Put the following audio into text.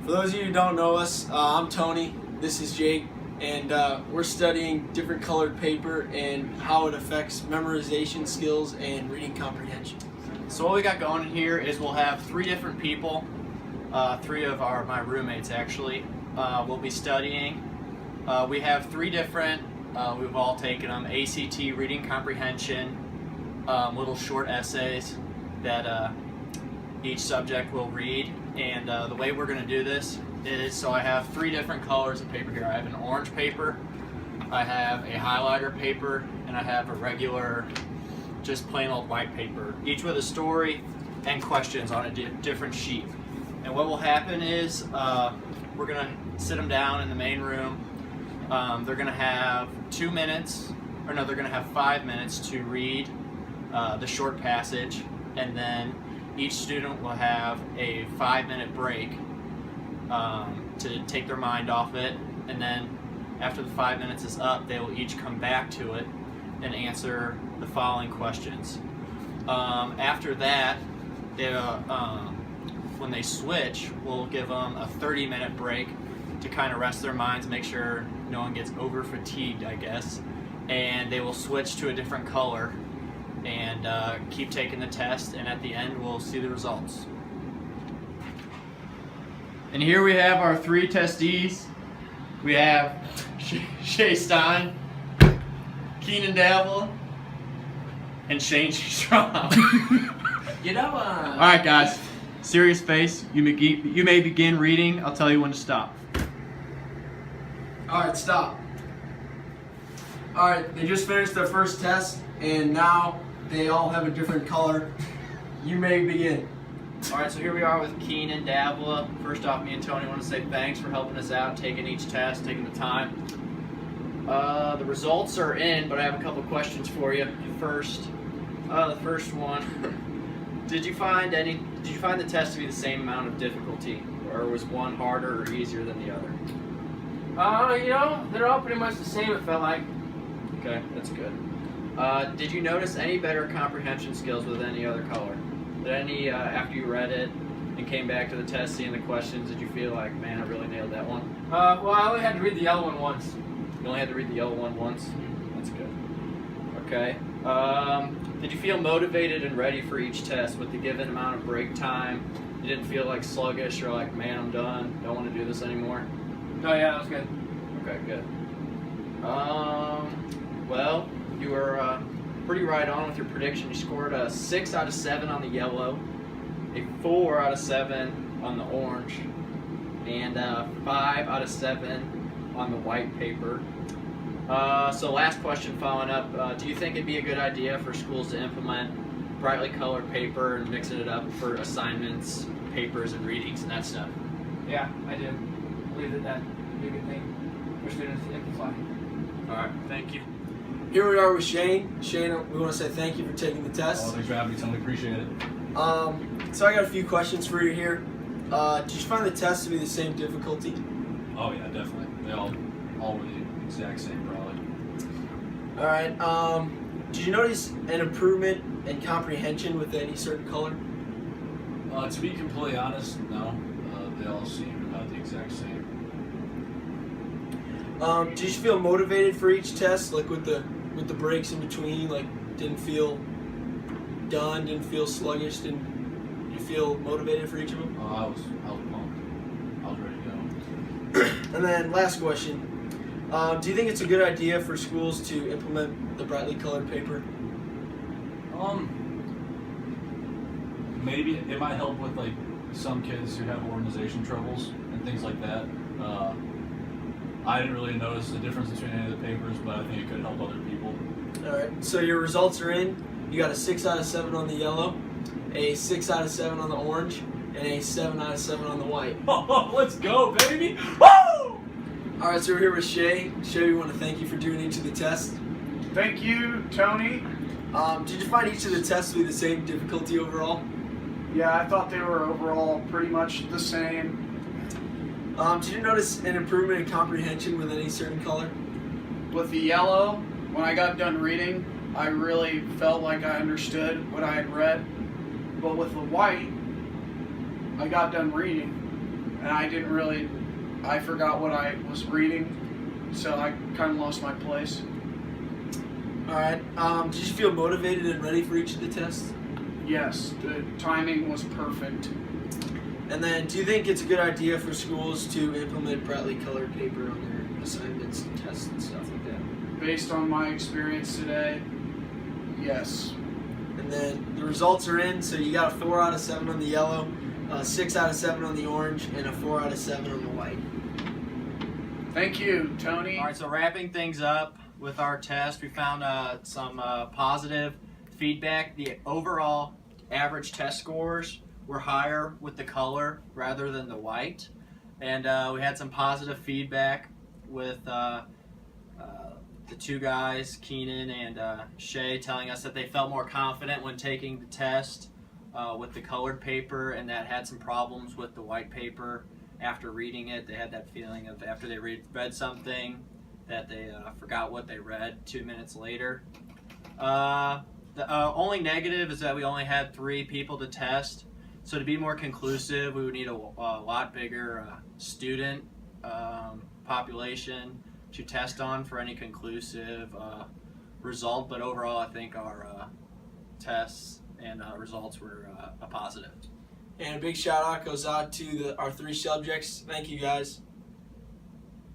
For those of you who don't know us, I'm Tony, this is Jake, and we're studying different colored paper and how it affects memorization skills and reading comprehension. So what we got going here is we'll have three different people, three of my roommates actually, will be studying. We have three different, we've all taken them, ACT, reading comprehension, little short essays that each subject will read. And the way we're going to do this is, so I have three different colors of paper here. I have an orange paper, I have a highlighter paper, and I have a regular, just plain old white paper, each with a story and questions on a different sheet. And what will happen is we're going to sit them down in the main room. They're going to have 2 minutes, or no, they're going to have 5 minutes to read the short passage, and then each student will have a 5-minute break to take their mind off it, and then after the 5 minutes is up, they will each come back to it and answer the following questions. After that, when they switch, we'll give them a 30-minute break to kind of rest their minds, make sure no one gets over fatigued, I guess, and they will switch to a different color and keep taking the test, and at the end we'll see the results. And here we have our three testees. We have Shay Stein, Keenan Dabble, and Shane Strong. You know, Alright guys, serious face, you may begin reading. I'll tell you when to stop. Alright, stop. Alright, they just finished their first test, and now they all have a different color. You may begin. Alright, so here we are with Keenan Dabla. First off, me and Tony want to say thanks for helping us out, taking each test, taking the time. The results are in, but I have a couple questions for you. First, the first one, did you find the test to be the same amount of difficulty, or was one harder or easier than the other? You know, they're all pretty much the same, it felt like. Okay, that's good. Did you notice any better comprehension skills with any other color? Did any, after you read it and came back to the test, seeing the questions, did you feel like, man, I really nailed that one? Well, I only had to read the yellow one once. You only had to read the yellow one once? That's good. Okay. Did you feel motivated and ready for each test with the given amount of break time? You didn't feel like sluggish or like, man, I'm done, don't want to do this anymore? Oh yeah, that was good. Okay, good. Well, you were pretty right on with your prediction. You scored a 6 out of 7 on the yellow, a 4 out of 7 on the orange, and 5 out of 7 on the white paper. So last question following up, do you think it'd be a good idea for schools to implement brightly colored paper and mixing it up for assignments, papers, and readings and that stuff? Yeah, I do. I believe that would be a good thing for students to implement. All right, thank you. Here we are with Shane. Shane, we want to say thank you for taking the test. Oh, thanks for having me, Tony. Appreciate it. So I got a few questions for you here. Did you find the test to be the same difficulty? Oh yeah, definitely. They all were the exact same, probably. Alright, did you notice an improvement in comprehension with any certain color? To be completely honest, no. They all seem about the exact same. Did you feel motivated for each test, like with the breaks in between? Like, didn't feel done, didn't feel sluggish, didn't you feel motivated for each of them? I was pumped. I was ready to go. And then last question, do you think it's a good idea for schools to implement the brightly colored paper? Maybe it might help with like some kids who have organization troubles and things like that. I didn't really notice the difference between any of the papers, but I think it could help other people. Alright, so your results are in. You got a 6 out of 7 on the yellow, a 6 out of 7 on the orange, and a 7 out of 7 on the white. Oh, let's go, baby! Woo! Alright, so we're here with Shay. Shay, we want to thank you for doing each of the tests. Thank you, Tony. Did you find each of the tests to be the same difficulty overall? Yeah, I thought they were overall pretty much the same. Did you notice an improvement in comprehension with any certain color? With the yellow, when I got done reading, I really felt like I understood what I had read. But with the white, I got done reading, and I forgot what I was reading, so I kind of lost my place. All right. Did you feel motivated and ready for each of the tests? Yes, the timing was perfect. And then, do you think it's a good idea for schools to implement Bradley colored paper on their assignments and tests and stuff like that? Based on my experience today, yes. And then the results are in, so you got a 4 out of 7 on the yellow, 6 out of 7 on the orange, and a 4 out of 7 on the white. Thank you, Tony. All right, so wrapping things up with our test, we found some positive feedback. The overall average test scores were higher with the color rather than the white. And we had some positive feedback with the two guys, Keenan and Shay, telling us that they felt more confident when taking the test with the colored paper, and that had some problems with the white paper after reading it. They had that feeling of after they read something that they forgot what they read 2 minutes later. The only negative is that we only had 3 people to test. So to be more conclusive, we would need a lot bigger student population to test on for any conclusive result. But overall, I think our tests and results were a positive. And a big shout out goes out to our 3 subjects. Thank you, guys.